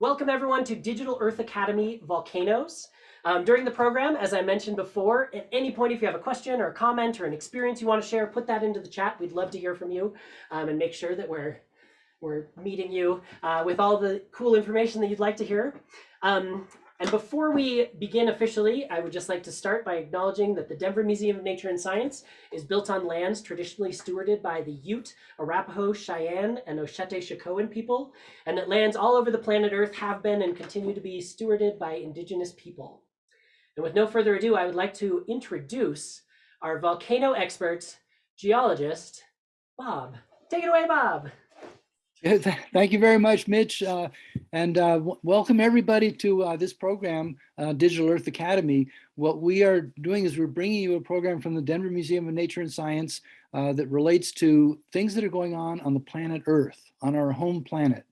Welcome everyone to Digital Earth Academy Volcanoes. During the program, as I mentioned before, at any point if you have a question or a comment or an experience you want to share, put that into the chat. We'd love to hear from you and make sure that we're meeting you with all the cool information that you'd like to hear. And before we begin officially, I would just like to start by acknowledging that the Denver Museum of Nature and Science is built on lands traditionally stewarded by the Ute, Arapaho, Cheyenne, and Ochete-Chacoan people, and that lands all over the planet Earth have been and continue to be stewarded by Indigenous people. And with no further ado, I would like to introduce our volcano expert, geologist, Bob. Take it away, Bob. Thank you very much, Mitch, and welcome everybody to this program, Digital Earth Academy. What we are doing is we're bringing you a program from the Denver Museum of Nature and Science that relates to things that are going on the planet Earth, on our home planet.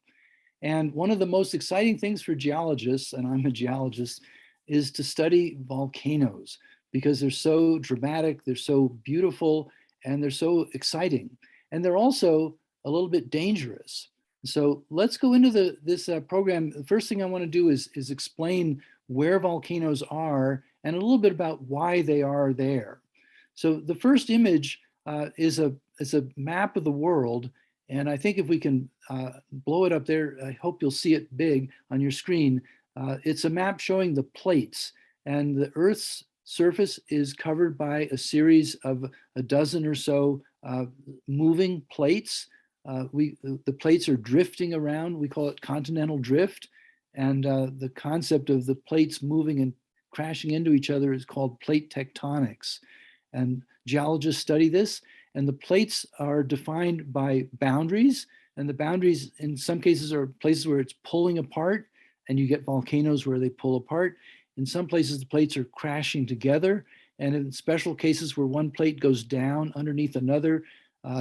And one of the most exciting things for geologists, and I'm a geologist, is to study volcanoes because they're so dramatic, they're so beautiful, and they're so exciting. And they're also a little bit dangerous. So let's go into this program. The first thing I want to do is explain where volcanoes are and a little bit about why they are there. So the first image is a map of the world. And I think if we can blow it up there, I hope you'll see it big on your screen. It's a map showing the plates, and the Earth's surface is covered by a series of a dozen or so moving plates. The plates are drifting around. We call it continental drift. And the concept of the plates moving and crashing into each other is called plate tectonics. And geologists study this. And the plates are defined by boundaries. And the boundaries, in some cases, are places where it's pulling apart, and you get volcanoes where they pull apart. In some places, the plates are crashing together. And in special cases where one plate goes down underneath another,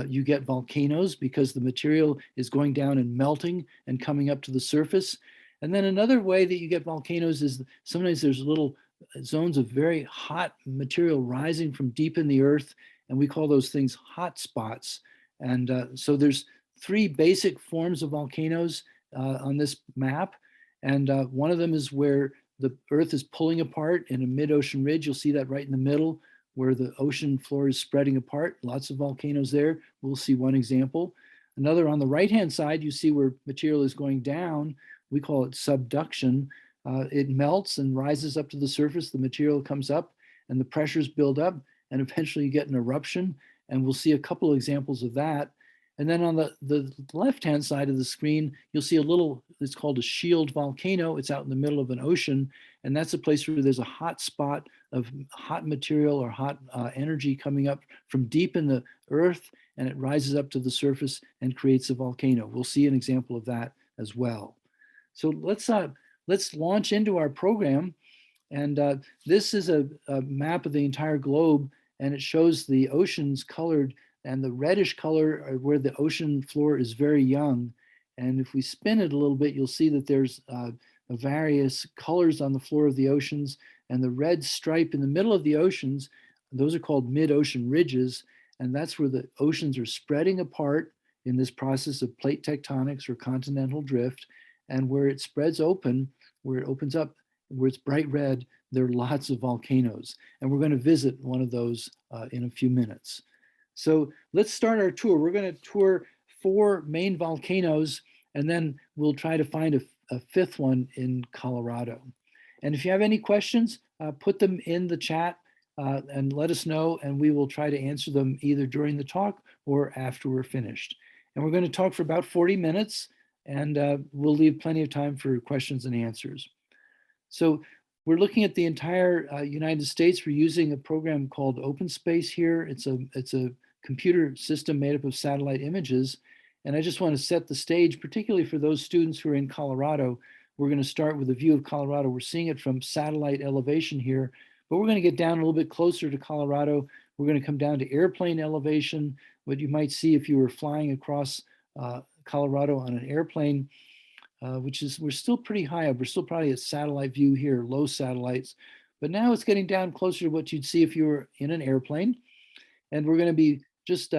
you get volcanoes because the material is going down and melting and coming up to the surface. And then another way that you get volcanoes is sometimes there's little zones of very hot material rising from deep in the earth, and we call those things hot spots. And so there's three basic forms of volcanoes on this map. And one of them is where the earth is pulling apart in a mid-ocean ridge. You'll see that right in the middle, where the ocean floor is spreading apart. Lots of volcanoes there. We'll see one example. Another on the right-hand side, you see where material is going down. We call it subduction. It melts and rises up to the surface. The material comes up and the pressures build up, and eventually you get an eruption. And we'll see a couple of examples of that. And then on the left-hand side of the screen, you'll see a little, it's called a shield volcano. It's out in the middle of an ocean. And that's a place where there's a hot spot of hot material or hot energy coming up from deep in the earth, and it rises up to the surface and creates a volcano. We'll see an example of that as well. So let's launch into our program. And this is a map of the entire globe, and it shows the oceans colored, and the reddish color are where the ocean floor is very young. And if we spin it a little bit, you'll see that there's various colors on the floor of the oceans, and the red stripe in the middle of the oceans, those are called mid-ocean ridges, and that's where the oceans are spreading apart in this process of plate tectonics or continental drift. And where it spreads open, where it opens up, where it's bright red, there are lots of volcanoes. And we're going to visit one of those in a few minutes. So let's start our tour. We're going to tour 4 main volcanoes, and then we'll try to find a 5th one in Colorado. And if you have any questions, put them in the chat and let us know, and we will try to answer them either during the talk or after we're finished. And we're going to talk for about 40 minutes, and we'll leave plenty of time for questions and answers. So we're looking at the entire United States. We're using a program called OpenSpace here. It's a computer system made up of satellite images. And I just want to set the stage, particularly for those students who are in Colorado. We're going to start with a view of Colorado. We're seeing it from satellite elevation here, but we're going to get down a little bit closer to Colorado. We're going to come down to airplane elevation, what you might see if you were flying across Colorado on an airplane, which is, we're still pretty high up. We're still probably at satellite view here, low satellites, but now it's getting down closer to what you'd see if you were in an airplane. And we're going to be just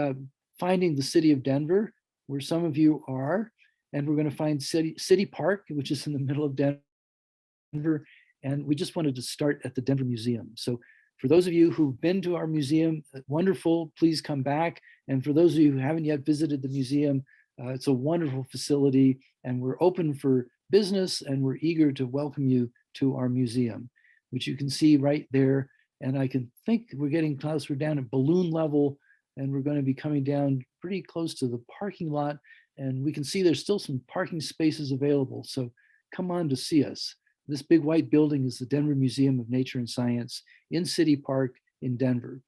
finding the city of Denver, where some of you are. and we're going to find City Park, which is in the middle of Denver. And we just wanted to start at the Denver Museum. So for those of you who've been to our museum, wonderful, please come back. And for those of you who haven't yet visited the museum, it's a wonderful facility, and we're open for business, and we're eager to welcome you to our museum, which you can see right there. And I can think we're getting close. We're down at balloon level, and we're going to be coming down pretty close to the parking lot. And we can see there's still some parking spaces available. So come on to see us. This big white building is the Denver Museum of Nature and Science in City Park in Denver.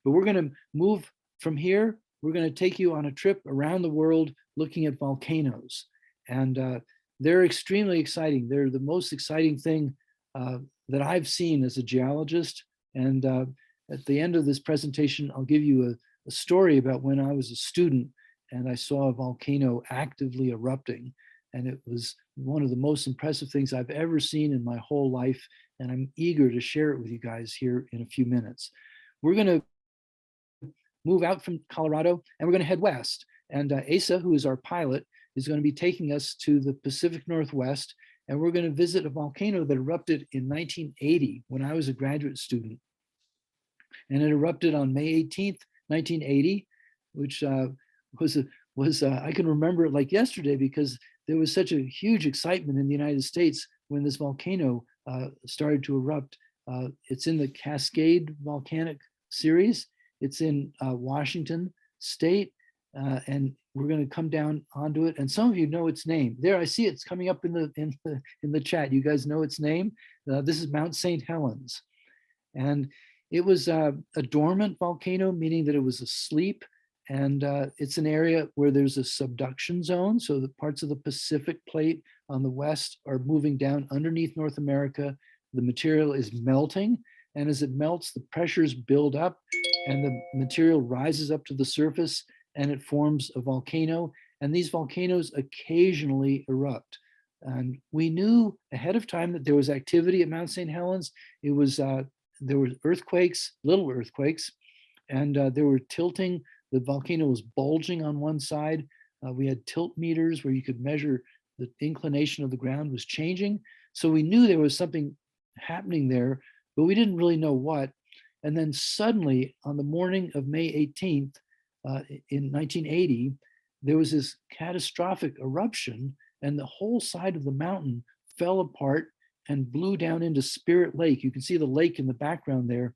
But we're going to move from here. We're going to take you on a trip around the world looking at volcanoes. And they're extremely exciting. They're the most exciting thing that I've seen as a geologist. And at the end of this presentation, I'll give you a story about when I was a student and I saw a volcano actively erupting. And it was one of the most impressive things I've ever seen in my whole life. And I'm eager to share it with you guys here in a few minutes. We're going to move out from Colorado and we're going to head west. And Asa, who is our pilot, is going to be taking us to the Pacific Northwest. And we're going to visit a volcano that erupted in 1980 when I was a graduate student. And it erupted on May 18th, 1980, which was I can remember it like yesterday because there was such a huge excitement in the United States when this volcano started to erupt. It's in the Cascade volcanic series. It's in Washington State, and we're going to come down onto it. And some of you know its name. There, I see it's coming up in the chat. You guys know its name. This is Mount St. Helens, and it was a dormant volcano, meaning that it was asleep. And it's an area where there's a subduction zone. So the parts of the Pacific plate on the west are moving down underneath North America. The material is melting. And as it melts, the pressures build up and the material rises up to the surface and it forms a volcano. And these volcanoes occasionally erupt. And we knew ahead of time that there was activity at Mount St. Helens. It was, there were earthquakes, little earthquakes, and there were tilting. The volcano was bulging on one side. We had tilt meters where you could measure the inclination of the ground was changing. So we knew there was something happening there, but we didn't really know what. And then suddenly on the morning of May 18th, in 1980, there was this catastrophic eruption and the whole side of the mountain fell apart and blew down into Spirit Lake. You can see the lake in the background there.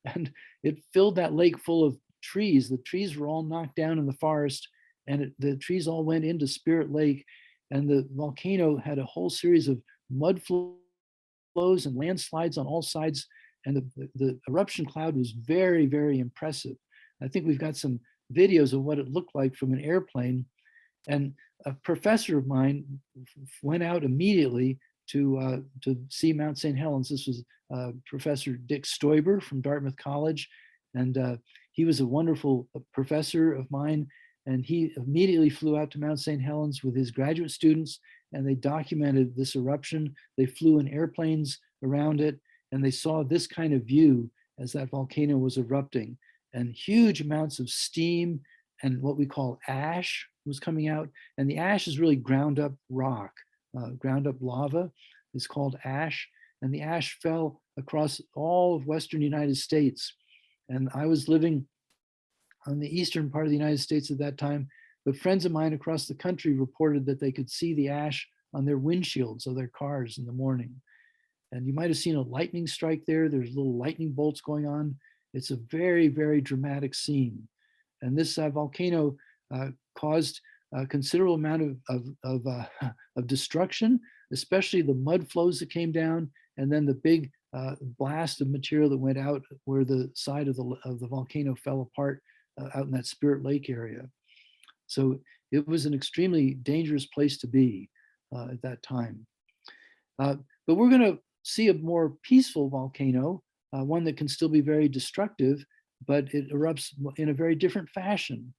And it filled that lake full of trees. The trees were all knocked down in the forest and the trees all went into Spirit Lake. And the volcano had a whole series of mud flows and landslides on all sides. And the eruption cloud was very, very impressive. I think we've got some videos of what it looked like from an airplane. And a professor of mine went out immediately to see Mount St. Helens. This was Professor Dick Stoiber from Dartmouth College. And he was a wonderful professor of mine. And he immediately flew out to Mount St. Helens with his graduate students, and they documented this eruption. They flew in airplanes around it, and they saw this kind of view as that volcano was erupting. And huge amounts of steam and what we call ash was coming out. And the ash is really ground up rock, ground up lava is called ash. And the ash fell across all of Western United States. And I was living on the eastern part of the United States at that time, but friends of mine across the country reported that they could see the ash on their windshields of their cars in the morning. And you might have seen a lightning strike there. There's little lightning bolts going on. It's a very, very dramatic scene. And this volcano caused a considerable amount of destruction, especially the mud flows that came down, and then the big blast of material that went out where the side of the volcano fell apart out in that Spirit Lake area. So it was an extremely dangerous place to be at that time. But we're going to see a more peaceful volcano, one that can still be very destructive, but it erupts in a very different fashion.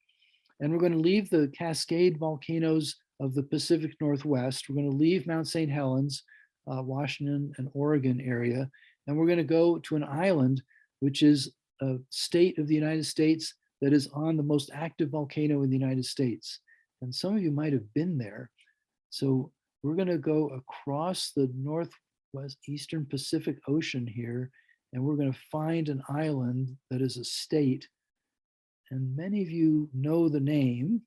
And we're going to leave the Cascade volcanoes of the Pacific Northwest. We're going to leave Mount St. Helens, Washington and Oregon area, and we're going to go to an island, which is a state of the United States that is on the most active volcano in the United States. And some of you might have been there. So we're going to go across the northwest eastern Pacific Ocean here, and we're going to find an island that is a state. And many of you know the name,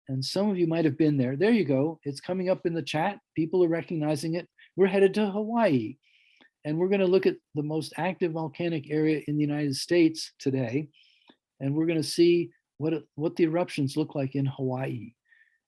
and some of you might have been there. There you go. It's coming up in the chat. People are recognizing it. We're headed to Hawaii, and we're going to look at the most active volcanic area in the United States today, and we're going to see what the eruptions look like in Hawaii.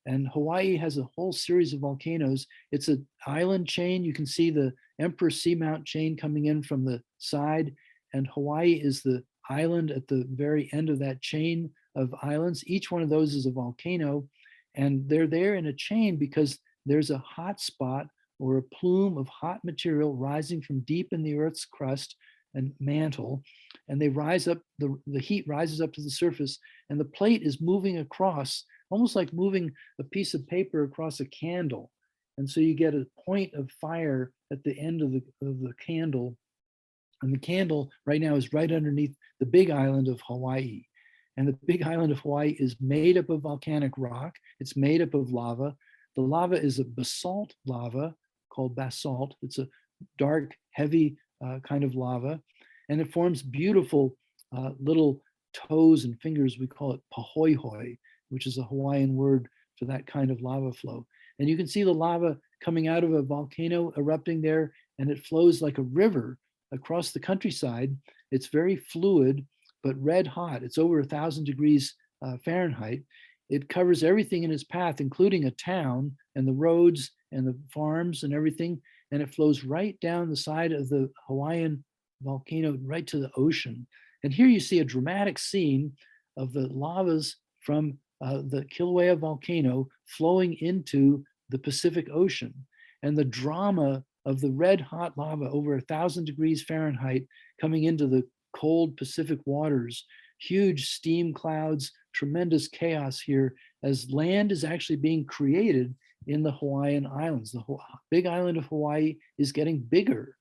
And Hawaii has a whole series of volcanoes. It's an island chain. You can see the Emperor Seamount chain coming in from the side, and Hawaii is the island at the very end of that chain of islands. Each one of those is a volcano, and they're there in a chain because there's a hot spot or a plume of hot material rising from deep in the Earth's crust and mantle, and they rise up, the heat rises up to the surface, and the plate is moving across, almost like moving a piece of paper across a candle. And so you get a point of fire at the end of the candle. And the candle right now is right underneath the big island of Hawaii. And the big island of Hawaii is made up of volcanic rock. It's made up of lava. The lava is a basalt lava called basalt. It's a dark, heavy kind of lava. And it forms beautiful little toes and fingers. We call it pahoihoi, which is a Hawaiian word for that kind of lava flow. And you can see the lava coming out of a volcano erupting there, and it flows like a river across the countryside. It's very fluid, but red hot. It's over 1,000 degrees Fahrenheit. It covers everything in its path, including a town and the roads and the farms and everything. And it flows right down the side of the Hawaiian volcano, right to the ocean. And here you see a dramatic scene of the lavas from the Kilauea volcano flowing into the Pacific Ocean. And the drama of the red hot lava over 1,000 degrees Fahrenheit coming into the cold Pacific waters, huge steam clouds, tremendous chaos here as land is actually being created in the Hawaiian Islands. The big island of Hawaii is getting bigger.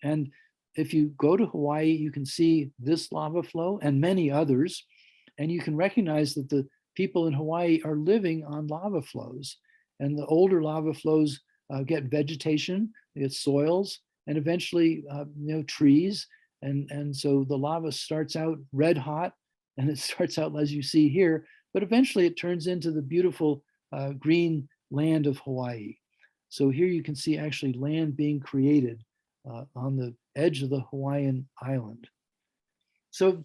And if you go to Hawaii, you can see this lava flow and many others, and you can recognize that the people in Hawaii are living on lava flows. And the older lava flows get vegetation, they get soils, and eventually trees. And so the lava starts out red hot, and it starts out as you see here, but eventually it turns into the beautiful green land of Hawaii. So here you can see actually land being created on the edge of the Hawaiian island. So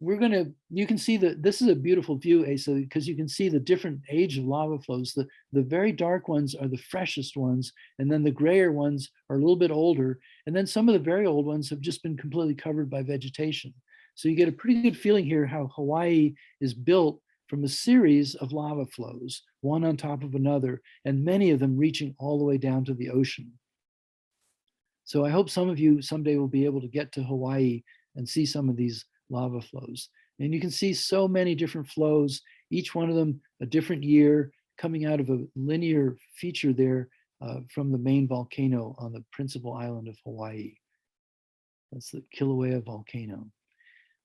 you can see that this is a beautiful view, Asa, because you can see the different age of lava flows. The very dark ones are the freshest ones, and then the grayer ones are a little bit older, and then some of the very old ones have just been completely covered by vegetation. So you get a pretty good feeling here how Hawaii is built from a series of lava flows, one on top of another, and many of them reaching all the way down to the ocean. So I hope some of you someday will be able to get to Hawaii and see some of these lava flows. And you can see so many different flows, each one of them a different year, coming out of a linear feature there from the main volcano on the principal island of Hawaii. That's the Kilauea volcano.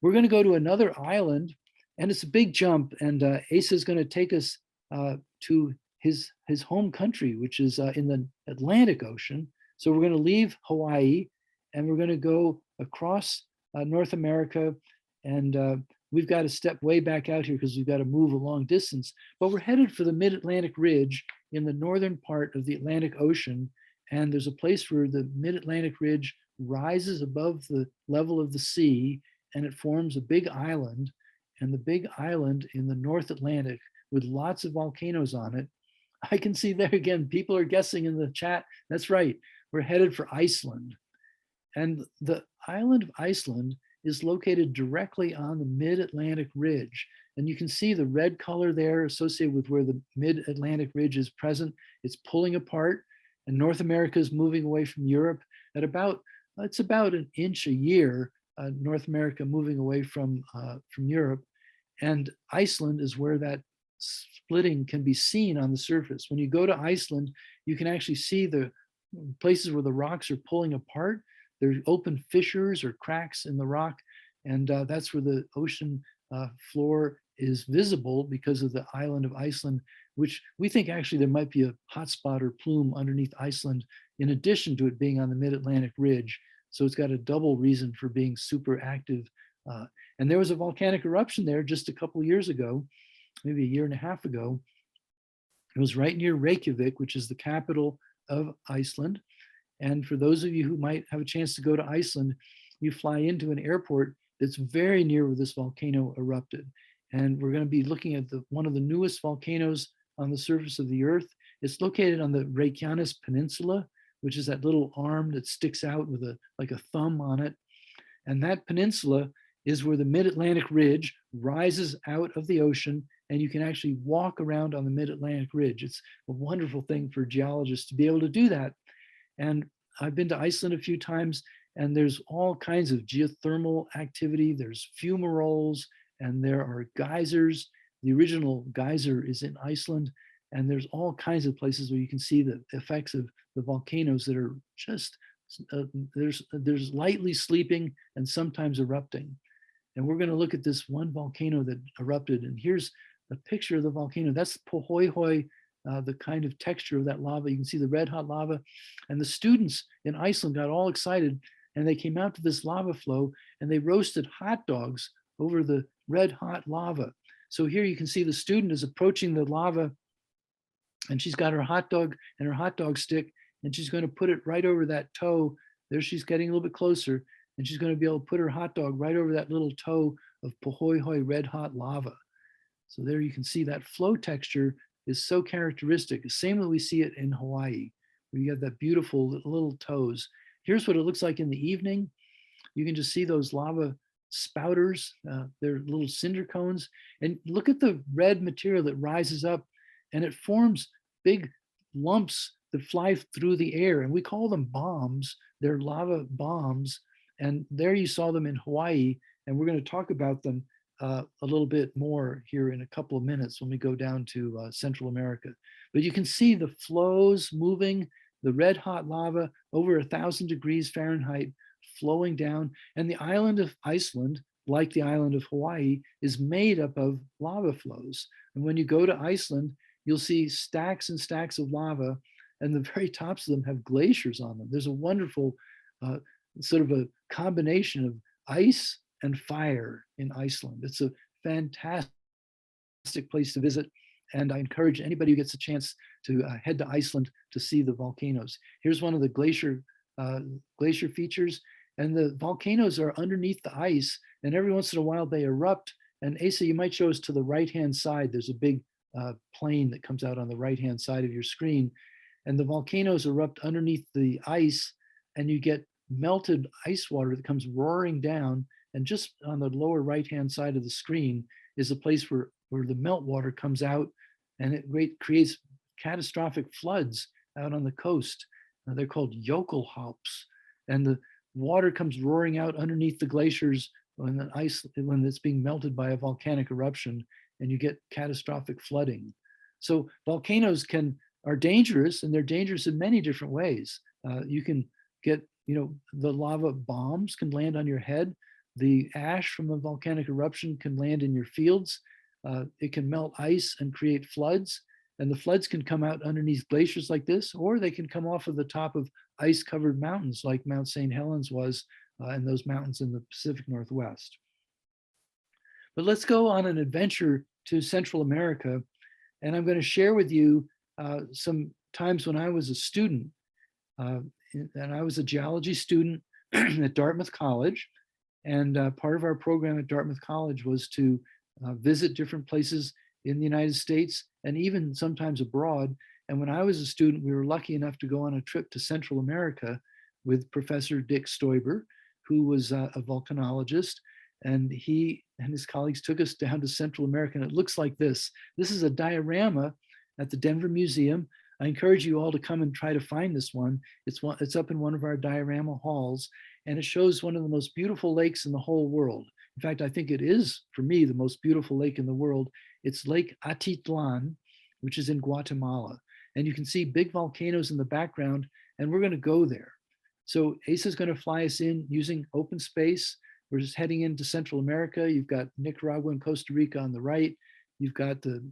We're going to go to another island, and it's a big jump, and Asa is going to take us to his home country, which is in the Atlantic Ocean. So we're going to leave Hawaii, and we're going to go across North America, and we've got to step way back out here because we've got to move a long distance, but we're headed for the Mid-Atlantic Ridge in the northern part of the Atlantic Ocean, and there's a place where the Mid-Atlantic Ridge rises above the level of the sea, and it forms a big island, and the big island in the North Atlantic with lots of volcanoes on it. I can see there again, people are guessing in the chat. That's right, we're headed for Iceland. And the island of Iceland is located directly on the Mid-Atlantic Ridge. And you can see the red color there associated with where the Mid-Atlantic Ridge is present. It's pulling apart, and North America is moving away from Europe at it's about an inch a year, North America moving away from Europe. And Iceland is where that splitting can be seen on the surface. When you go to Iceland, you can actually see the places where the rocks are pulling apart. There's open fissures or cracks in the rock, and that's where the ocean floor is visible because of the island of Iceland, which we think actually there might be a hotspot or plume underneath Iceland, in addition to it being on the mid-Atlantic ridge. So it's got a double reason for being super active. And there was a volcanic eruption there just a couple of years ago, maybe a year and a half ago. It was right near Reykjavik, which is the capital of Iceland. And for those of you who might have a chance to go to Iceland, you fly into an airport that's very near where this volcano erupted. And we're going to be looking at one of the newest volcanoes on the surface of the Earth. It's located on the Reykjanes Peninsula, which is that little arm that sticks out with like a thumb on it. And that peninsula is where the mid-Atlantic ridge rises out of the ocean, and you can actually walk around on the mid-Atlantic ridge. It's a wonderful thing for geologists to be able to do that. And I've been to Iceland a few times, and there's all kinds of geothermal activity. There's fumaroles, and there are geysers. The original geyser is in Iceland, and there's all kinds of places where you can see the effects of the volcanoes that are just, there's lightly sleeping and sometimes erupting. And we're going to look at this one volcano that erupted, and here's a picture of the volcano. That's Pohoi, the kind of texture of that lava. You can see the red hot lava. And the students in Iceland got all excited, and they came out to this lava flow, and they roasted hot dogs over the red hot lava. So here you can see the student is approaching the lava, and she's got her hot dog and her hot dog stick, and she's going to put it right over that toe. There she's getting a little bit closer, and she's going to be able to put her hot dog right over that little toe of Pohoi red hot lava. So there you can see that flow texture is so characteristic, the same way we see it in Hawaii, where you have that beautiful little toes. Here's what it looks like in the evening. You can just see those lava spouters, they're little cinder cones. And look at the red material that rises up, and it forms big lumps that fly through the air. And we call them bombs. They're lava bombs. And there you saw them in Hawaii. And we're going to talk about them a little bit more here in a couple of minutes when we go down to Central America. But you can see the flows moving, the red hot lava over 1,000 degrees Fahrenheit flowing down. And the island of Iceland, like the island of Hawaii, is made up of lava flows. And when you go to Iceland, you'll see stacks and stacks of lava, and the very tops of them have glaciers on them. There's a wonderful sort of a combination of ice and fire in Iceland. It's a fantastic place to visit, and I encourage anybody who gets a chance to head to Iceland to see the volcanoes. Here's one of the glacier features, and the volcanoes are underneath the ice, and every once in a while they erupt. And Asa, you might show us to the right-hand side. There's a big plane that comes out on the right-hand side of your screen, and the volcanoes erupt underneath the ice, and you get melted ice water that comes roaring down. And just on the lower right-hand side of the screen is a place where the meltwater comes out, and it creates catastrophic floods out on the coast. They're called Jökulhlaups, and the water comes roaring out underneath the glaciers when it's being melted by a volcanic eruption, and you get catastrophic flooding. So volcanoes are dangerous, and they're dangerous in many different ways. You can get, the lava bombs can land on your head. The ash from a volcanic eruption can land in your fields. It can melt ice and create floods. And the floods can come out underneath glaciers like this, or they can come off of the top of ice-covered mountains like Mount St. Helens was, and those mountains in the Pacific Northwest. But let's go on an adventure to Central America. And I'm going to share with you some times when I was a student. And I was a geology student at Dartmouth College. And part of our program at Dartmouth College was to visit different places in the United States and even sometimes abroad. And when I was a student, we were lucky enough to go on a trip to Central America with Professor Dick Stoiber, who was a volcanologist. And he and his colleagues took us down to Central America. And it looks like this. This is a diorama at the Denver Museum. I encourage you all to come and try to find this one. It's up in one of our diorama halls, and it shows one of the most beautiful lakes in the whole world. In fact, I think it is, for me, the most beautiful lake in the world. It's Lake Atitlan, which is in Guatemala. And you can see big volcanoes in the background, and we're going to go there. So Asa is going to fly us in using open space. We're just heading into Central America. You've got Nicaragua and Costa Rica on the right. you've got the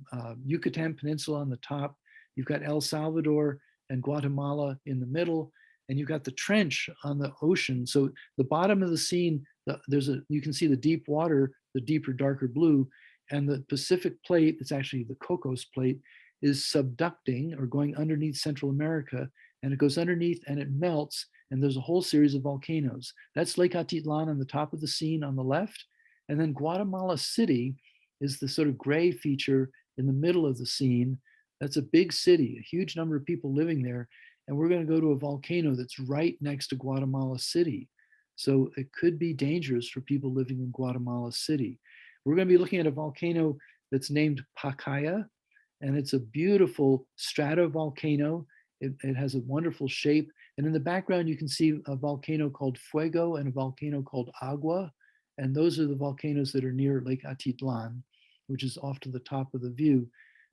Yucatan Peninsula on the top, you've got El Salvador and Guatemala in the middle, and you've got the trench on the ocean. So the bottom of the scene, you can see the deep water, the deeper, darker blue, and the Pacific plate, it's actually the Cocos plate, is subducting or going underneath Central America, and it goes underneath and it melts, and there's a whole series of volcanoes. That's Lake Atitlan on the top of the scene on the left, and then Guatemala City is the sort of gray feature in the middle of the scene. That's a big city, a huge number of people living there, and we're going to go to a volcano that's right next to Guatemala City. So it could be dangerous for people living in Guatemala City. We're going to be looking at a volcano that's named Pacaya, and it's a beautiful stratovolcano. It has a wonderful shape. And in the background, you can see a volcano called Fuego and a volcano called Agua. And those are the volcanoes that are near Lake Atitlan, which is off to the top of the view.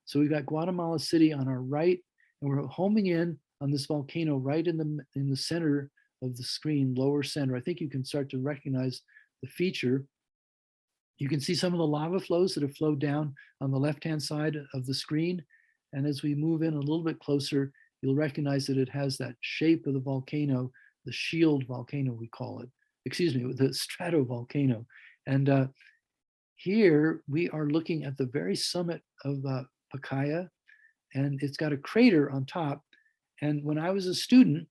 So we've got Guatemala City on our right, and we're homing in on this volcano right in the center of the screen, lower center. I think you can start to recognize the feature. You can see some of the lava flows that have flowed down on the left-hand side of the screen. And as we move in a little bit closer, you'll recognize that it has that shape of the volcano, the shield volcano, we call it. Excuse me, the stratovolcano. And here we are looking at the very summit of Pacaya, and it's got a crater on top. And when I was a student,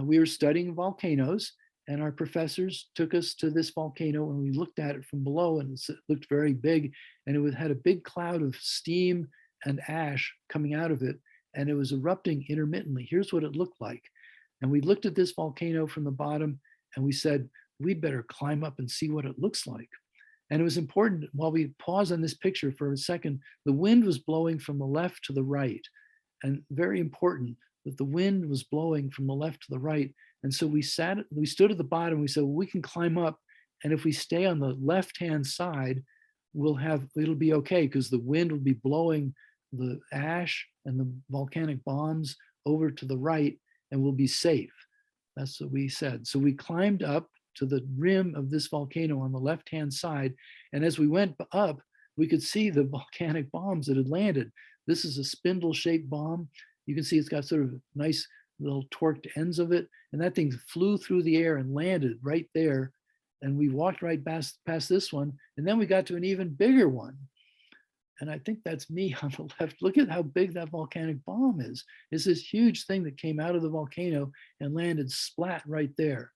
we were studying volcanoes, and our professors took us to this volcano, and we looked at it from below, and it looked very big, and it had a big cloud of steam and ash coming out of it, and it was erupting intermittently. Here's what it looked like. And we looked at this volcano from the bottom, and we said, we'd better climb up and see what it looks like. And it was important, while we pause on this picture for a second, the wind was blowing from the left to the right, and very important that the wind was blowing from the left to the right. And so we stood at the bottom. We said, well, we can climb up. And if we stay on the left-hand side, it'll be okay, because the wind will be blowing the ash and the volcanic bombs over to the right, and we'll be safe. That's what we said. So we climbed up to the rim of this volcano on the left-hand side. And as we went up, we could see the volcanic bombs that had landed. This is a spindle-shaped bomb. You can see it's got sort of nice little torqued ends of it. And that thing flew through the air and landed right there. And we walked right past this one. And then we got to an even bigger one. And I think that's me on the left. Look at how big that volcanic bomb is. It's this huge thing that came out of the volcano and landed splat right there.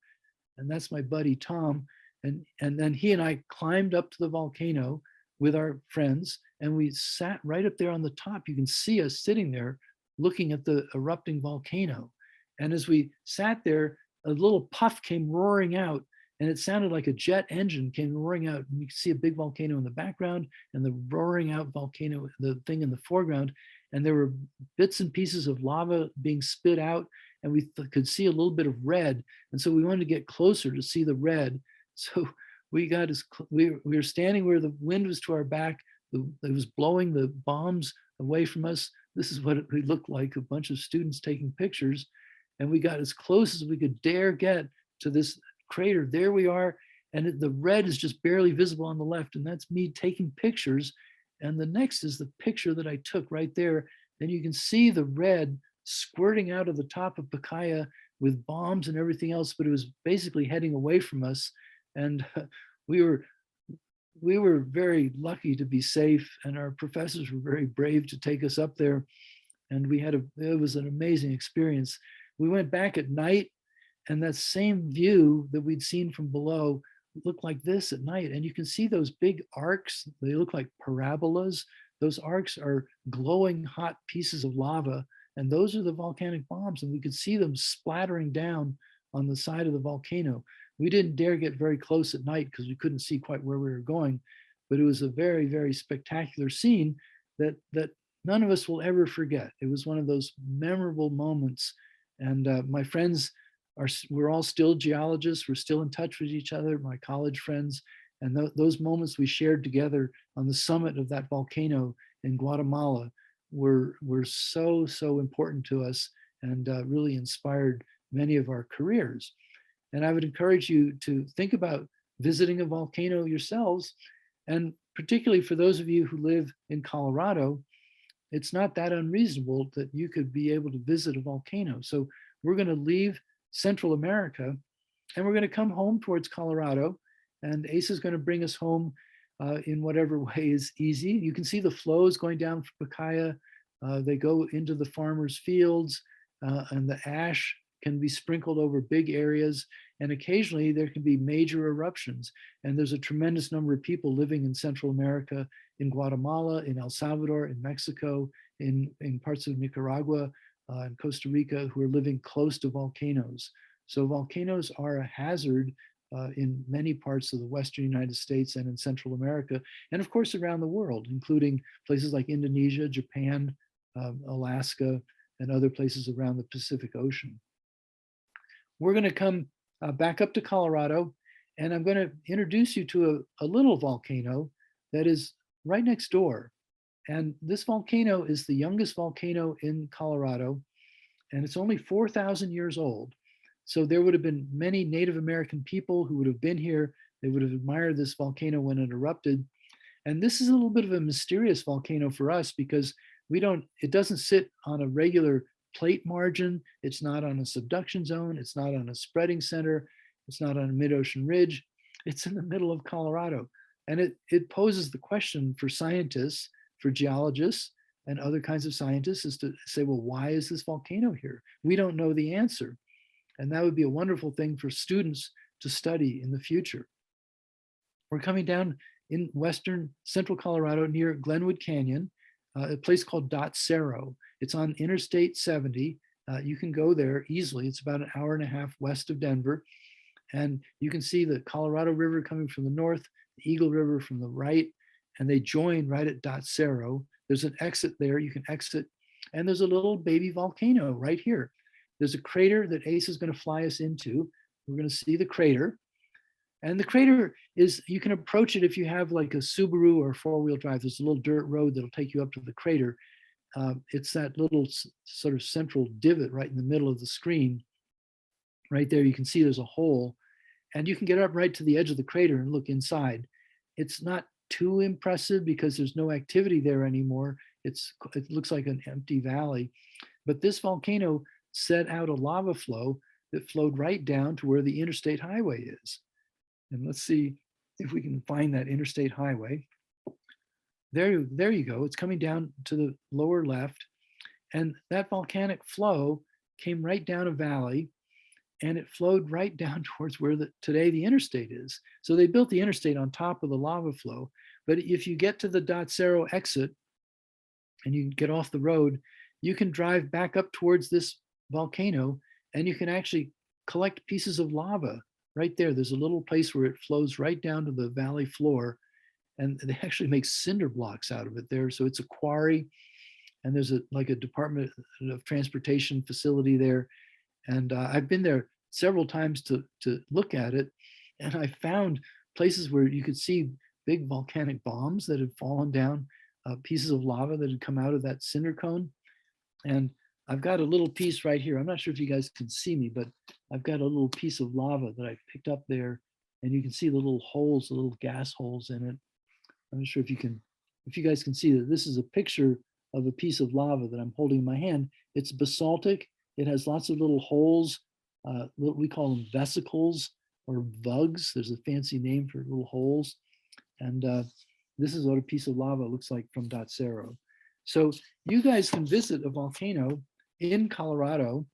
And that's my buddy Tom. And then he and I climbed up to the volcano with our friends, and we sat right up there on the top. You can see us sitting there looking at the erupting volcano. And as we sat there, a little puff came roaring out, and it sounded like a jet engine came roaring out. And you can see a big volcano in the background and the roaring out volcano, the thing in the foreground. And there were bits and pieces of lava being spit out, and we could see a little bit of red. And so we wanted to get closer to see the red. So we were standing where the wind was to our back. It was blowing the bombs away from us. This is what it looked like, a bunch of students taking pictures. And we got as close as we could dare get to this crater. There we are. And the red is just barely visible on the left. And that's me taking pictures. And the next is the picture that I took right there. And you can see the red squirting out of the top of Pacaya with bombs and everything else, but it was basically heading away from us. And we were very lucky to be safe, and our professors were very brave to take us up there. And it was an amazing experience. We went back at night, and that same view that we'd seen from below looked like this at night. And you can see those big arcs. They look like parabolas. Those arcs are glowing hot pieces of lava, and those are the volcanic bombs. And we could see them splattering down on the side of the volcano. We didn't dare get very close at night because we couldn't see quite where we were going, but it was a very, very spectacular scene that none of us will ever forget. It was one of those memorable moments. And my friends we're all still geologists. We're still in touch with each other, my college friends. And those moments we shared together on the summit of that volcano in Guatemala were so, so important to us, and really inspired many of our careers. And I would encourage you to think about visiting a volcano yourselves, and particularly for those of you who live in Colorado, it's not that unreasonable that you could be able to visit a volcano. So we're going to leave Central America and we're going to come home towards Colorado, and Ace is going to bring us home in whatever way is easy. You can see the flows going down from Pacaya. They go into the farmers' fields, and the ash can be sprinkled over big areas. And occasionally there can be major eruptions. And there's a tremendous number of people living in Central America, in Guatemala, in El Salvador, in Mexico, in parts of Nicaragua, and Costa Rica, who are living close to volcanoes. So volcanoes are a hazard in many parts of the Western United States and in Central America, and of course around the world, including places like Indonesia, Japan, Alaska, and other places around the Pacific Ocean. We're going to come back up to Colorado, and I'm going to introduce you to a little volcano that is right next door. And this volcano is the youngest volcano in Colorado, and it's only 4,000 years old. So there would have been many Native American people who would have been here. They would have admired this volcano when it erupted. And this is a little bit of a mysterious volcano for us because it doesn't sit on a regular plate margin. It's not on a subduction zone. It's not on a spreading center. It's not on a mid-ocean ridge. It's in the middle of Colorado. And it poses the question for scientists, for geologists, and other kinds of scientists is to say, well, why is this volcano here? We don't know the answer. And that would be a wonderful thing for students to study in the future. We're coming down in western central Colorado near Glenwood Canyon, a place called Dot Cerro. It's on Interstate 70. You can go there easily. It's about an hour and a half west of Denver. And you can see the Colorado River coming from the north, the Eagle River from the right, and they join right at Dot Cerro. There's an exit there. You can exit. And there's a little baby volcano right here. There's a crater that Ace is going to fly us into. We're going to see the crater. And the crater is, you can approach it if you have like a Subaru or four-wheel drive. There's a little dirt road that'll take you up to the crater. It's that little sort of central divot right in the middle of the screen. Right there, you can see there's a hole. And you can get up right to the edge of the crater and look inside. It's not too impressive because there's no activity there anymore. It looks like an empty valley. But this volcano set out a lava flow that flowed right down to where the interstate highway is. And let's see if we can find that interstate highway. There you go. It's coming down to the lower left. And that volcanic flow came right down a valley, and it flowed right down towards where today the interstate is. So they built the interstate on top of the lava flow. But if you get to the Dot Cerro exit and you get off the road, you can drive back up towards this volcano, and you can actually collect pieces of lava right there. There's a little place where it flows right down to the valley floor, and they actually make cinder blocks out of it there. So it's a quarry, and there's like a Department of Transportation facility there. And I've been there several times to look at it, and I found places where you could see big volcanic bombs that had fallen down, pieces of lava that had come out of that cinder cone. And I've got a little piece right here. I'm not sure if you guys can see me, but I've got a little piece of lava that I picked up there, and you can see the little holes, the little gas holes in it. I'm not sure if you guys can see that this is a picture of a piece of lava that I'm holding in my hand. It's basaltic. It has lots of little holes. We call them vesicles or vugs. There's a fancy name for little holes. And this is what a piece of lava looks like from Dot Cerro. So you guys can visit a volcano in Colorado,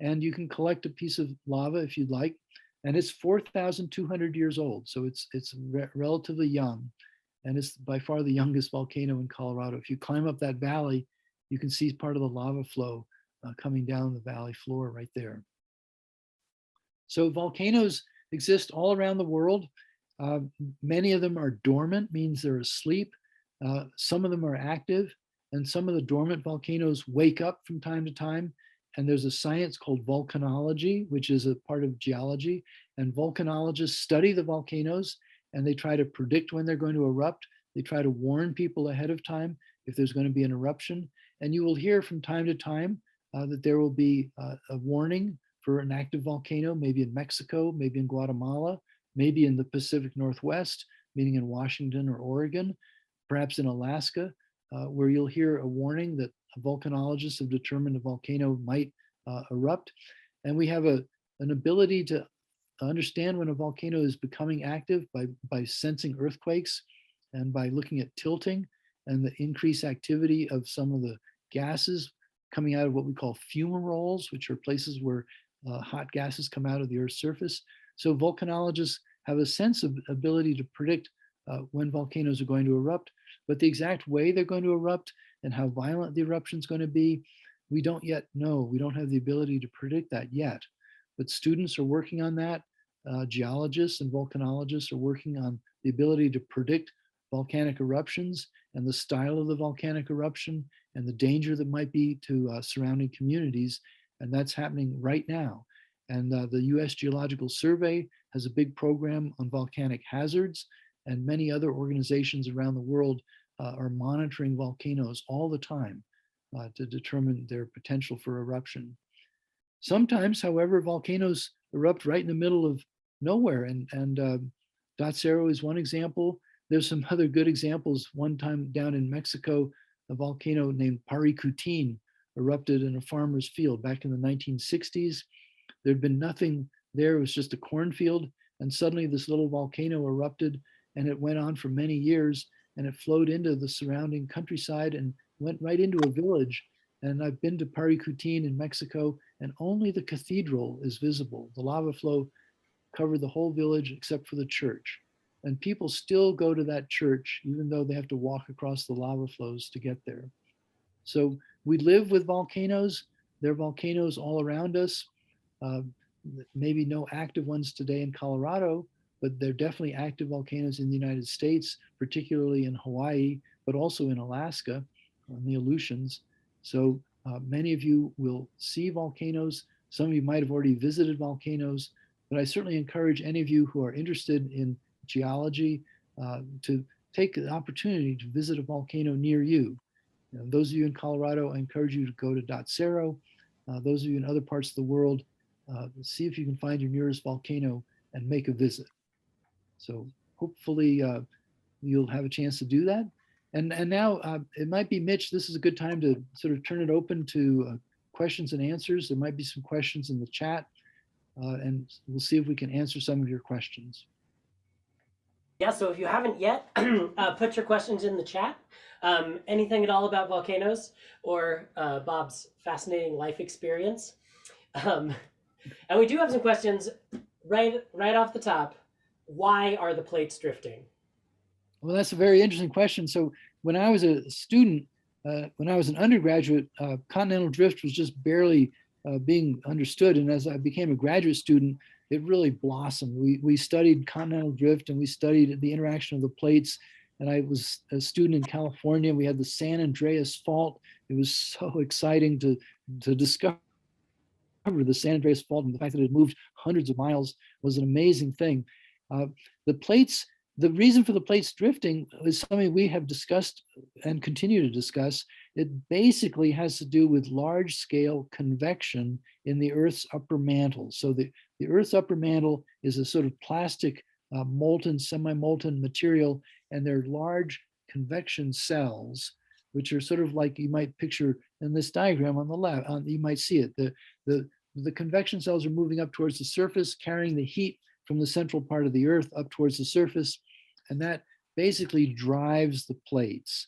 and you can collect a piece of lava if you'd like. And it's 4,200 years old. So it's relatively young. And it's by far the youngest volcano in Colorado. If you climb up that valley, you can see part of the lava flow coming down the valley floor right there. So volcanoes exist all around the world. Many of them are dormant, means they're asleep. Some of them are active, and some of the dormant volcanoes wake up from time to time. And there's a science called volcanology, which is a part of geology. And volcanologists study the volcanoes, and they try to predict when they're going to erupt. They try to warn people ahead of time if there's going to be an eruption. And you will hear from time to time that there will be a warning for an active volcano, maybe in Mexico, maybe in Guatemala, maybe in the Pacific Northwest, meaning in Washington or Oregon, perhaps in Alaska, where you'll hear a warning that volcanologists have determined a volcano might erupt. And we have an ability to understand when a volcano is becoming active by sensing earthquakes and by looking at tilting and the increased activity of some of the gases coming out of what we call fumaroles, which are places where hot gases come out of the Earth's surface. So volcanologists have a sense of ability to predict when volcanoes are going to erupt, but the exact way they're going to erupt and how violent the eruption is going to be, we don't yet know. We don't have the ability to predict that yet. But students are working on that. Geologists and volcanologists are working on the ability to predict volcanic eruptions and the style of the volcanic eruption and the danger that might be to surrounding communities. And that's happening right now. And the US Geological Survey has a big program on volcanic hazards, and many other organizations around the world are monitoring volcanoes all the time to determine their potential for eruption. Sometimes, however, volcanoes erupt right in the middle of nowhere, and Dotsero is one example. There's some other good examples. One time down in Mexico, a volcano named Paricutin erupted in a farmer's field back in the 1960s. There'd been nothing there, it was just a cornfield, and suddenly this little volcano erupted, and it went on for many years, and it flowed into the surrounding countryside and went right into a village. And I've been to Paricutin in Mexico, and only the cathedral is visible. The lava flow covered the whole village except for the church. And people still go to that church, even though they have to walk across the lava flows to get there. So we live with volcanoes. There are volcanoes all around us. Maybe no active ones today in Colorado, but there are definitely active volcanoes in the United States, particularly in Hawaii, but also in Alaska on the Aleutians. So many of you will see volcanoes. Some of you might have already visited volcanoes, but I certainly encourage any of you who are interested in geology to take the opportunity to visit a volcano near you. Those of you in Colorado, I encourage you to go to Dotsero. Those of you in other parts of the world, see if you can find your nearest volcano and make a visit. So hopefully you'll have a chance to do that. And now it might be, Mitch, this is a good time to sort of turn it open to questions and answers. There might be some questions in the chat, and we'll see if we can answer some of your questions. Yeah, so if you haven't yet, put your questions in the chat. Anything at all about volcanoes or Bob's fascinating life experience. And we do have some questions right off the top. Why are the plates drifting? Well, that's a very interesting question. So when I was a student, when I was an undergraduate, continental drift was just barely being understood. And as I became a graduate student, it really blossomed. We studied continental drift, and we studied the interaction of the plates. And I was a student in California. We had the San Andreas Fault. It was so exciting to discover the San Andreas Fault, and the fact that it moved hundreds of miles was an amazing thing. The plates, the reason for the plates drifting is something we have discussed and continue to discuss. It basically has to do with large scale convection in the Earth's upper mantle. So the Earth's upper mantle is a sort of plastic, molten, semi-molten material, and they're large convection cells, which are sort of like you might picture in this diagram on the left. You might see it. The convection cells are moving up towards the surface, carrying the heat from the central part of the Earth up towards the surface, and that basically drives the plates.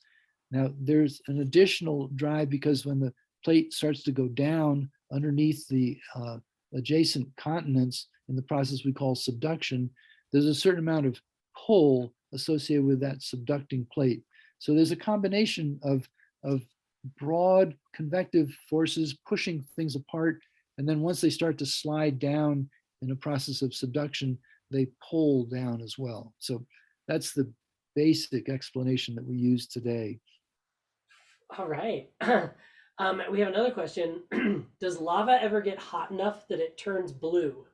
Now, there's an additional drive because when the plate starts to go down underneath the adjacent continents in the process we call subduction, there's a certain amount of pull associated with that subducting plate. So there's a combination of broad convective forces pushing things apart, and then once they start to slide down in a process of subduction, they pull down as well. So that's the basic explanation that we use today. All right. We have another question. Does lava ever get hot enough that it turns blue?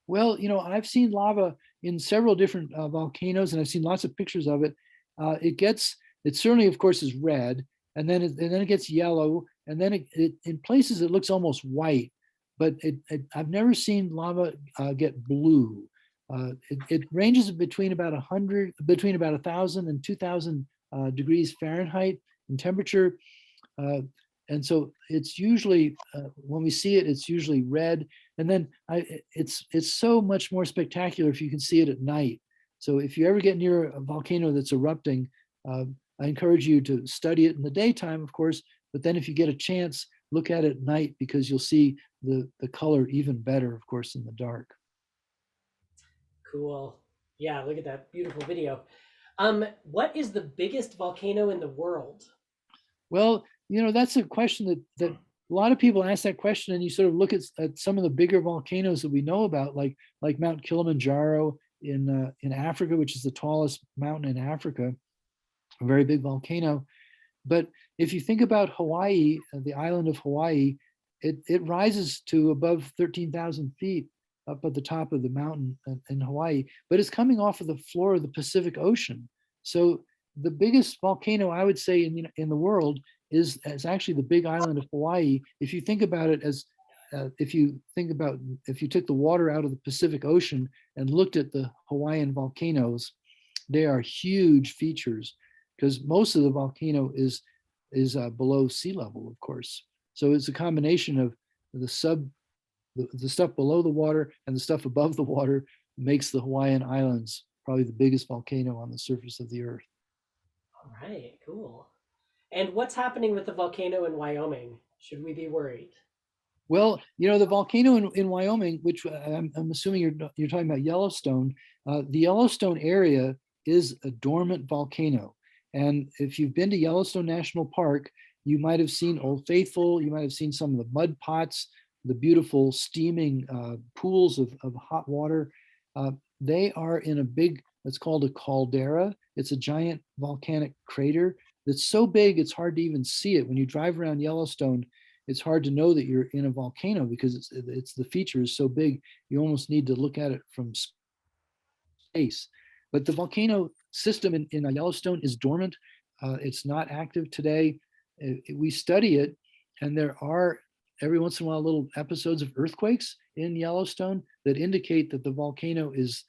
Well, I've seen lava in several different volcanoes, and I've seen lots of pictures of it. It certainly, of course, is red, and then it gets yellow, and then it in places it looks almost white. But I've never seen lava get blue. It ranges between about 1,000 and 2,000 degrees Fahrenheit in temperature. And so it's usually, when we see it, it's usually red. And then it's so much more spectacular if you can see it at night. So if you ever get near a volcano that's erupting, I encourage you to study it in the daytime, of course, but then if you get a chance, look at it at night because you'll see the color even better, of course, in the dark. Cool. Yeah, look at that beautiful video. What is the biggest volcano in the world? Well, that's a question that a lot of people ask that question, and you sort of look at some of the bigger volcanoes that we know about, like Mount Kilimanjaro in Africa, which is the tallest mountain in Africa, a very big volcano. But if you think about Hawaii, the island of Hawaii, it rises to above 13,000 feet up at the top of the mountain in Hawaii, but it's coming off of the floor of the Pacific Ocean. So the biggest volcano I would say in the world is actually the big island of Hawaii. If you think about it as if you took the water out of the Pacific Ocean and looked at the Hawaiian volcanoes, they are huge features because most of the volcano is below sea level, of course. So it's a combination of the stuff below the water and the stuff above the water makes the Hawaiian Islands probably the biggest volcano on the surface of the earth. All right, cool. And what's happening with the volcano in Wyoming? Should we be worried? Well, the volcano in Wyoming, which I'm assuming you're talking about Yellowstone, the Yellowstone area is a dormant volcano. And if you've been to Yellowstone National Park, you might have seen Old Faithful, you might have seen some of the mud pots, the beautiful steaming pools of hot water. They are in a big, it's called a caldera. It's a giant volcanic crater that's so big it's hard to even see it. When you drive around Yellowstone, it's hard to know that you're in a volcano because it's the feature is so big, you almost need to look at it from space. But the volcano system in Yellowstone is dormant. It's not active today. We study it, and there are every once in a while little episodes of earthquakes in Yellowstone that indicate that the volcano is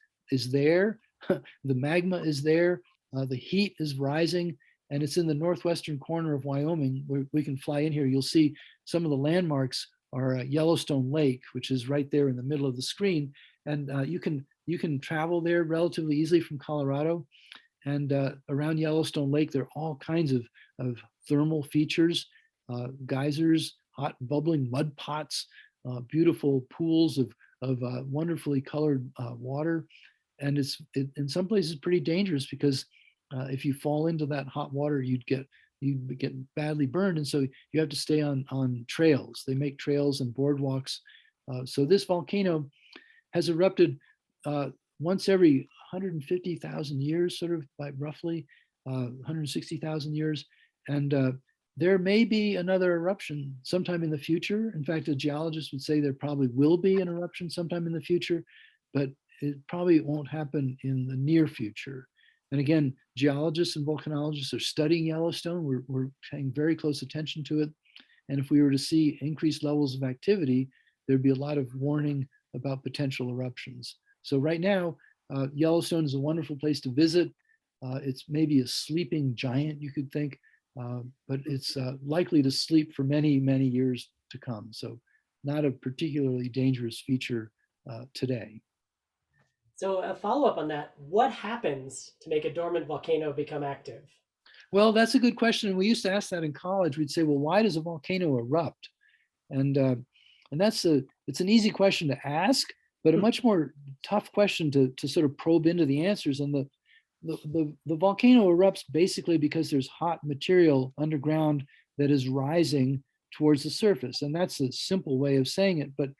there. The magma is there. The heat is rising, and it's in the northwestern corner of Wyoming where we can fly in here. You'll see some of the landmarks are Yellowstone Lake, which is right there in the middle of the screen. And you can travel there relatively easily from Colorado. And around Yellowstone Lake, there are all kinds of thermal features, geysers, hot bubbling mud pots, beautiful pools of wonderfully colored water. And it's in some places pretty dangerous because if you fall into that hot water, you'd get badly burned. And so you have to stay on trails. They make trails and boardwalks. So this volcano has erupted once every 150,000 years, sort of by roughly 160,000 years. And there may be another eruption sometime in the future. In fact, a geologist would say there probably will be an eruption sometime in the future, but it probably won't happen in the near future. And again, geologists and volcanologists are studying Yellowstone. We're paying very close attention to it. And if we were to see increased levels of activity, there'd be a lot of warning about potential eruptions. So right now, Yellowstone is a wonderful place to visit. It's maybe a sleeping giant, you could think, but it's likely to sleep for many, many years to come. So not a particularly dangerous feature today. So a follow-up on that, what happens to make a dormant volcano become active? Well, that's a good question. And we used to ask that in college. We'd say, well, why does a volcano erupt? And it's an easy question to ask, but a much more tough question to sort of probe into the answers. And the volcano erupts basically because there's hot material underground that is rising towards the surface. And that's a simple way of saying it. But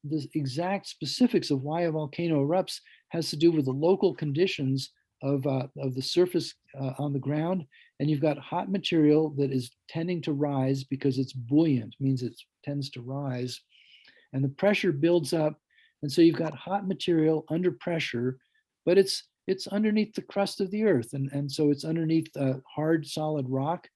the exact specifics of why a volcano erupts has to do with the local conditions of the surface on the ground. And you've got hot material that is tending to rise because it's buoyant, means it tends to rise. And the pressure builds up. And so you've got hot material under pressure, but it's underneath the crust of the earth. And so it's underneath hard, solid rock.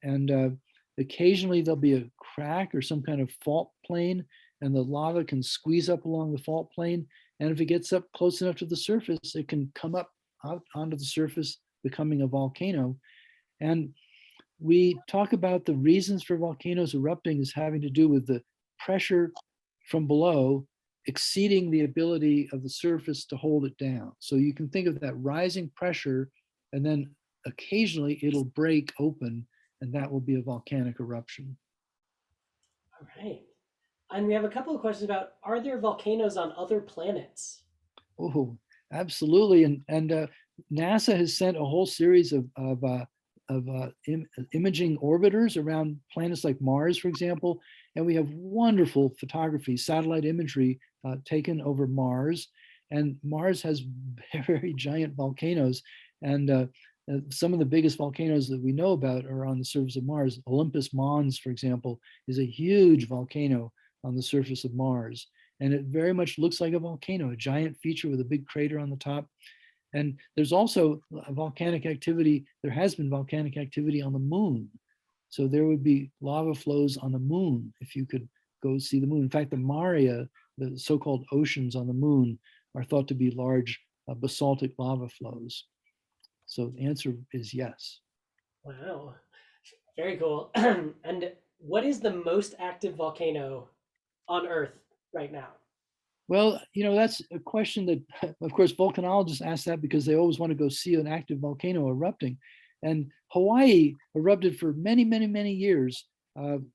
And occasionally there'll be a crack or some kind of fault plane. and the lava can squeeze up along the fault plane. And if it gets up close enough to the surface, it can come up out onto the surface, becoming a volcano. And we talk about the reasons for volcanoes erupting as having to do with the pressure from below exceeding the ability of the surface to hold it down. So you can think of that rising pressure, and then occasionally it'll break open, and that will be a volcanic eruption. All right. And we have a couple of questions about, are there volcanoes on other planets? Oh, absolutely. And NASA has sent a whole series of imaging orbiters around planets like Mars, for example. And we have wonderful photography, satellite imagery taken over Mars. And Mars has very giant volcanoes. And some of the biggest volcanoes that we know about are on the surface of Mars. Olympus Mons, for example, is a huge volcano on the surface of Mars. And it very much looks like a volcano, a giant feature with a big crater on the top. And there's also volcanic activity. There has been volcanic activity on the moon. So there would be lava flows on the moon if you could go see the moon. In fact, the Maria, the so-called oceans on the moon, are thought to be large basaltic lava flows. So the answer is yes. Wow, very cool. And what is the most active volcano on Earth right now? Well, that's a question that, of course, volcanologists ask that because they always want to go see an active volcano erupting. And Hawaii erupted for many, many, many years.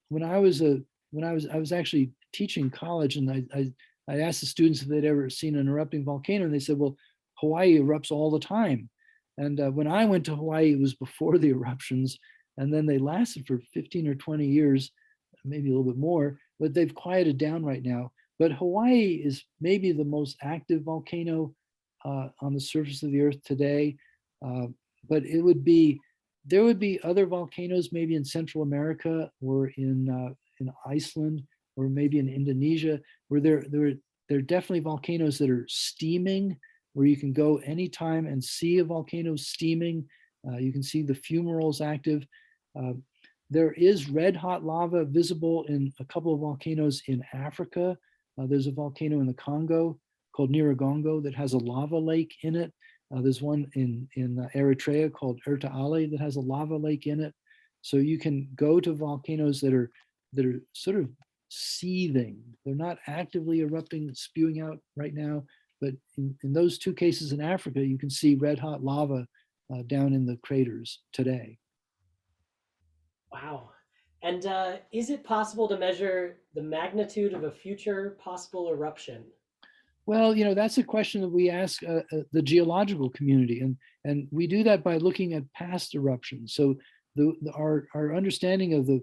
When I was actually teaching college, and I asked the students if they'd ever seen an erupting volcano, and they said, "Well, Hawaii erupts all the time." And when I went to Hawaii, it was before the eruptions, and then they lasted for 15 or 20 years, maybe a little bit more, but they've quieted down right now. But Hawaii is maybe the most active volcano on the surface of the earth today. But there would be other volcanoes maybe in Central America or in Iceland or maybe in Indonesia, where there are definitely volcanoes that are steaming, where you can go anytime and see a volcano steaming. You can see the fumaroles active. There is red hot lava visible in a couple of volcanoes in Africa. There's a volcano in the Congo called Nyiragongo that has a lava lake in it. There's one in Eritrea called Erta Ale that has a lava lake in it. So you can go to volcanoes that are sort of seething. They're not actively erupting, spewing out right now, but in those two cases in Africa, you can see red hot lava down in the craters today. Wow. And is it possible to measure the magnitude of a future possible eruption? Well, that's a question that we ask the geological community, and we do that by looking at past eruptions. So our understanding of the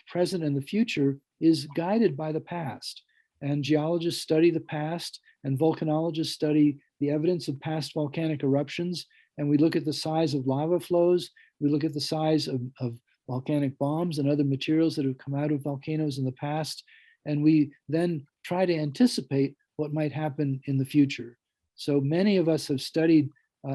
present and the future is guided by the past. And geologists study the past, and volcanologists study the evidence of past volcanic eruptions. And we look at the size of lava flows. We look at the size of volcanic bombs and other materials that have come out of volcanoes in the past. And we then try to anticipate what might happen in the future. So many of us have studied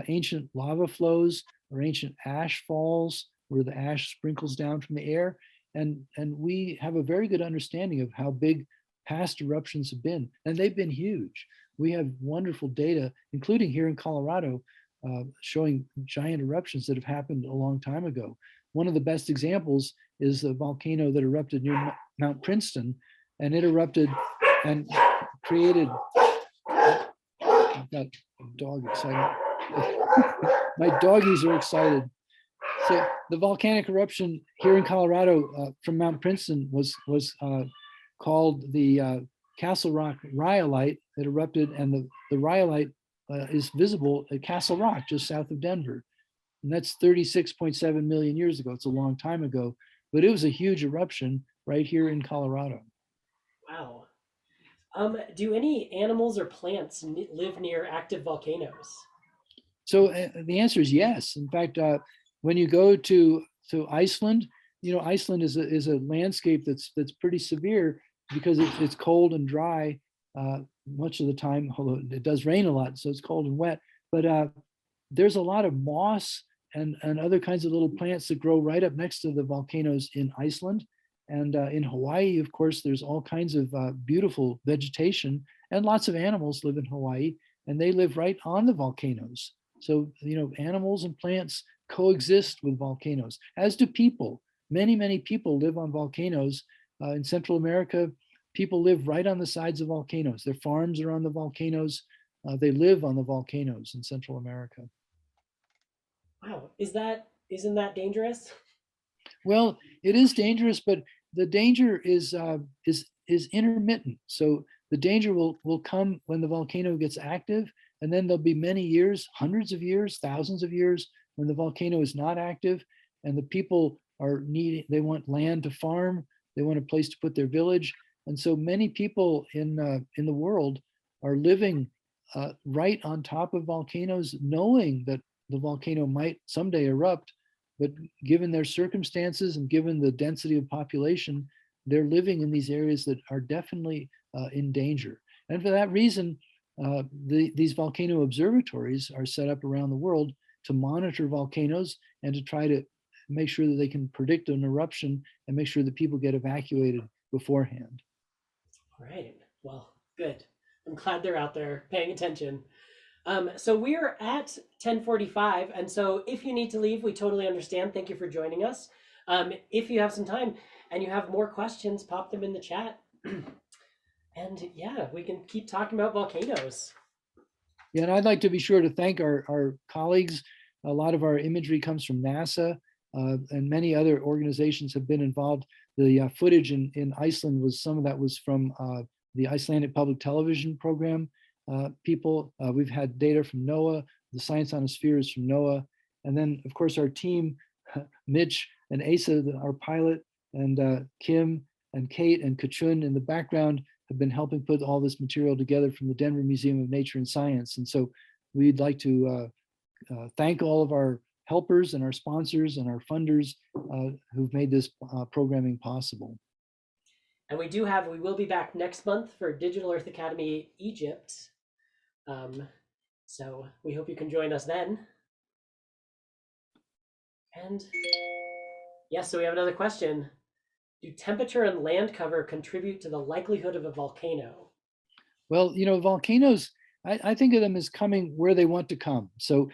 ancient lava flows or ancient ash falls where the ash sprinkles down from the air. And we have a very good understanding of how big past eruptions have been. And they've been huge. We have wonderful data, including here in Colorado, showing giant eruptions that have happened a long time ago. One of the best examples is the volcano that erupted near Mount Princeton, and it erupted and created, I've got a dog excited. My doggies are excited. So the volcanic eruption here in Colorado from Mount Princeton was called the Castle Rock rhyolite that erupted, and the rhyolite is visible at Castle Rock just south of Denver. And that's 36.7 million years ago. It's a long time ago, but it was a huge eruption right here in Colorado. Wow. Do any animals or plants live near active volcanoes? So the answer is yes. In fact, when you go to Iceland, Iceland is a landscape that's pretty severe because it's cold and dry much of the time, although it does rain a lot, so it's cold and wet. But there's a lot of moss and other kinds of little plants that grow right up next to the volcanoes in Iceland. And in Hawaii, of course, there's all kinds of beautiful vegetation, and lots of animals live in Hawaii, and they live right on the volcanoes. So, animals and plants coexist with volcanoes, as do people. Many, many people live on volcanoes. In Central America, people live right on the sides of volcanoes. Their farms are on the volcanoes. They live on the volcanoes in Central America. Wow, isn't that dangerous? Well, it is dangerous, but the danger is intermittent. So the danger will come when the volcano gets active, and then there'll be many years, hundreds of years, thousands of years when the volcano is not active, and the people are needing. They want land to farm. They want a place to put their village, and so many people in the world are living right on top of volcanoes, knowing that the volcano might someday erupt, but given their circumstances and given the density of population, they're living in these areas that are definitely in danger. And for that reason, these volcano observatories are set up around the world to monitor volcanoes and to try to make sure that they can predict an eruption and make sure that people get evacuated beforehand. All right. Well, good. I'm glad they're out there paying attention. So we're at 10:45, and so if you need to leave, we totally understand. Thank you for joining us. If you have some time and you have more questions, pop them in the chat. And yeah, we can keep talking about volcanoes. Yeah, and I'd like to be sure to thank our colleagues. A lot of our imagery comes from NASA, and many other organizations have been involved. The footage in Iceland was, some of that was from the Icelandic public television program people. We've had data from NOAA, the Science on a Sphere is from NOAA. And then of course our team, Mitch and Asa, our pilot, and Kim and Kate and Kachun in the background have been helping put all this material together from the Denver Museum of Nature and Science. And so we'd like to thank all of our helpers and our sponsors and our funders who've made this programming possible. And we will be back next month for Digital Earth Academy Egypt. So we hope you can join us then. And yes, so we have another question. Do temperature and land cover contribute to the likelihood of a volcano? Well, volcanoes, I think of them as coming where they want to come. So,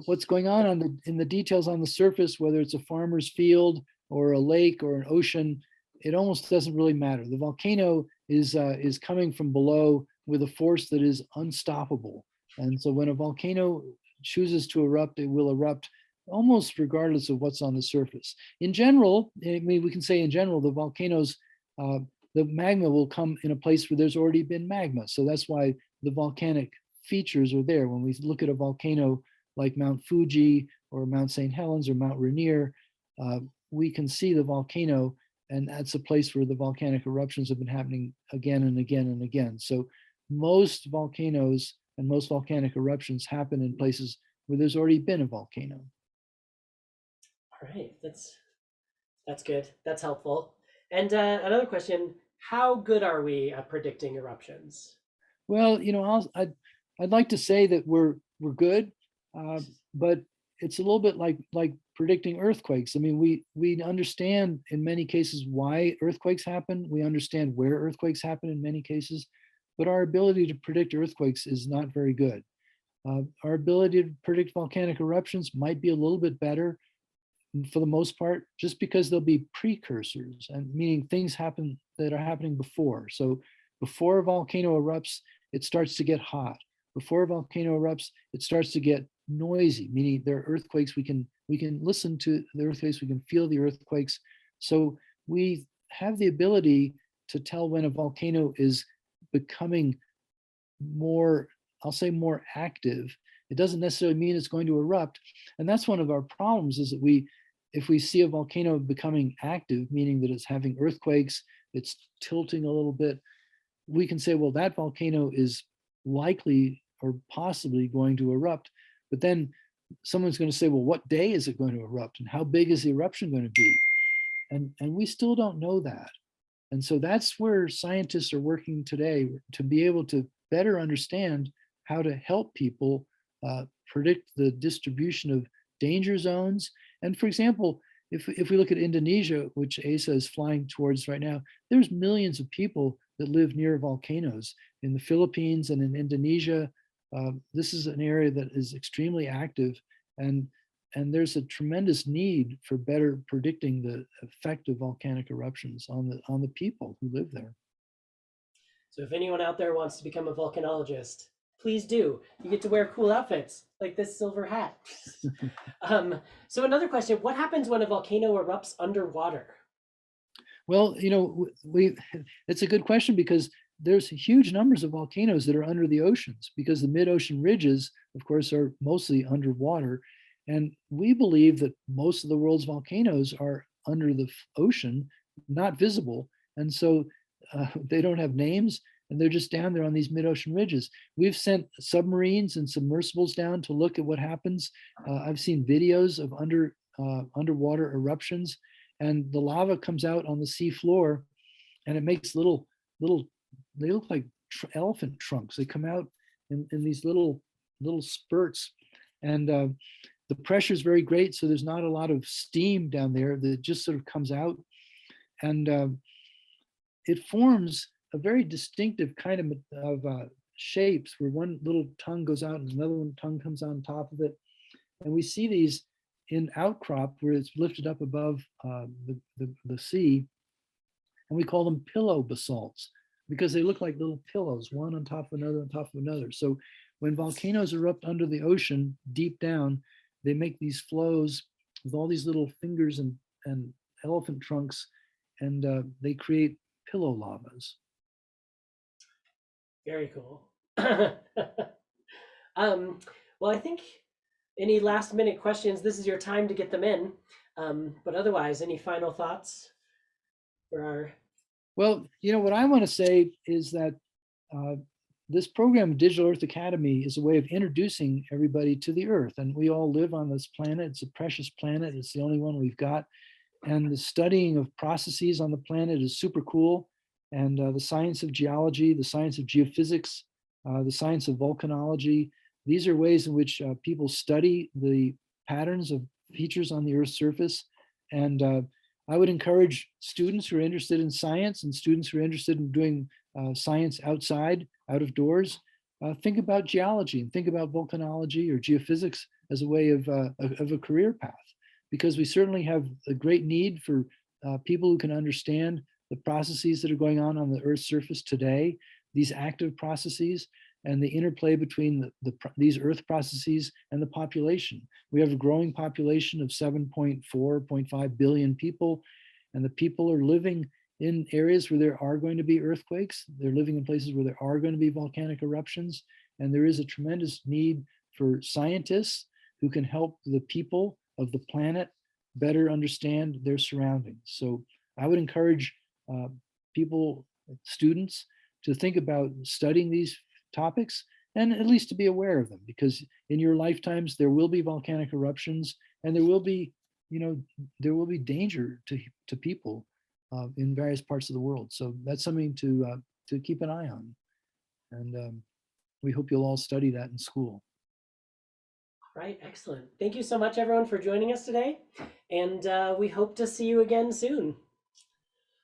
what's going on in the details on the surface, whether it's a farmer's field or a lake or an ocean, it almost doesn't really matter. The volcano is coming from below with a force that is unstoppable. And so when a volcano chooses to erupt, it will erupt almost regardless of what's on the surface. In general, I mean, we can say in general, the volcanoes, the magma will come in a place where there's already been magma. So that's why the volcanic features are there. When we look at a volcano like Mount Fuji or Mount St. Helens or Mount Rainier, we can see the volcano, and that's a place where the volcanic eruptions have been happening again and again and again. So most volcanoes and most volcanic eruptions happen in places where there's already been a volcano. All right, that's good. That's helpful. And another question: how good are we at predicting eruptions? Well, I'd like to say that we're good, but it's a little bit like predicting earthquakes. I mean, we understand in many cases why earthquakes happen. We understand where earthquakes happen in many cases, but our ability to predict earthquakes is not very good. Our ability to predict volcanic eruptions might be a little bit better for the most part, just because there'll be precursors, and meaning things happen that are happening before. So before a volcano erupts, it starts to get hot. Before a volcano erupts, it starts to get noisy, meaning there are earthquakes. We can listen to the earthquakes, we can feel the earthquakes. So we have the ability to tell when a volcano is becoming more, I'll say more active. It doesn't necessarily mean it's going to erupt. And that's one of our problems, is that if we see a volcano becoming active, meaning that it's having earthquakes, it's tilting a little bit, we can say, well, that volcano is likely or possibly going to erupt. But then someone's going to say, well, what day is it going to erupt? And how big is the eruption going to be? And we still don't know that. And so that's where scientists are working today, to be able to better understand how to help people predict the distribution of danger zones. And for example, if we look at Indonesia, which Asa is flying towards right now, there's millions of people that live near volcanoes. In the Philippines and in Indonesia, this is an area that is extremely active, and there's a tremendous need for better predicting the effect of volcanic eruptions on the people who live there. So if anyone out there wants to become a volcanologist, please do. You get to wear cool outfits like this silver hat. So another question, what happens when a volcano erupts underwater? Well, it's a good question because there's huge numbers of volcanoes that are under the oceans because the mid-ocean ridges, of course, are mostly underwater. And we believe that most of the world's volcanoes are under the ocean, not visible. And so they don't have names and they're just down there on these mid-ocean ridges. We've sent submarines and submersibles down to look at what happens. I've seen videos of underwater eruptions, and the lava comes out on the sea floor and it makes little, they look like elephant trunks. They come out in these little spurts, and the pressure is very great. So there's not a lot of steam down there that just sort of comes out. And it forms a very distinctive kind of shapes where one little tongue goes out and another one tongue comes on top of it. And we see these in outcrop where it's lifted up above the sea. And we call them pillow basalts because they look like little pillows, one on top of another on top of another. So when volcanoes erupt under the ocean, deep down, they make these flows with all these little fingers and elephant trunks, and they create pillow lavas. Very cool. Well, I think any last minute questions, this is your time to get them in. But otherwise, any final thoughts for our... Well, what I want to say is that this program, Digital Earth Academy, is a way of introducing everybody to the Earth. And we all live on this planet. It's a precious planet. It's the only one we've got. And the studying of processes on the planet is super cool. And the science of geology, the science of geophysics, the science of volcanology, these are ways in which people study the patterns of features on the Earth's surface. And I would encourage students who are interested in science and students who are interested in doing science outside, out of doors, think about geology and think about volcanology or geophysics as a way of a career path, because we certainly have a great need for people who can understand the processes that are going on the Earth's surface today, these active processes, and the interplay between these Earth processes and the population. We have a growing population of 7.4.5 billion people, and the people are living in areas where there are going to be earthquakes. They're living in places where there are going to be volcanic eruptions, and there is a tremendous need for scientists who can help the people of the planet better understand their surroundings. So I would encourage people, students, to think about studying these topics and at least to be aware of them, because in your lifetimes there will be volcanic eruptions and there will be danger to people in various parts of the world. So that's something to keep an eye on, and we hope you'll all study that in school. Right, excellent. Thank you so much, everyone, for joining us today, and we hope to see you again soon.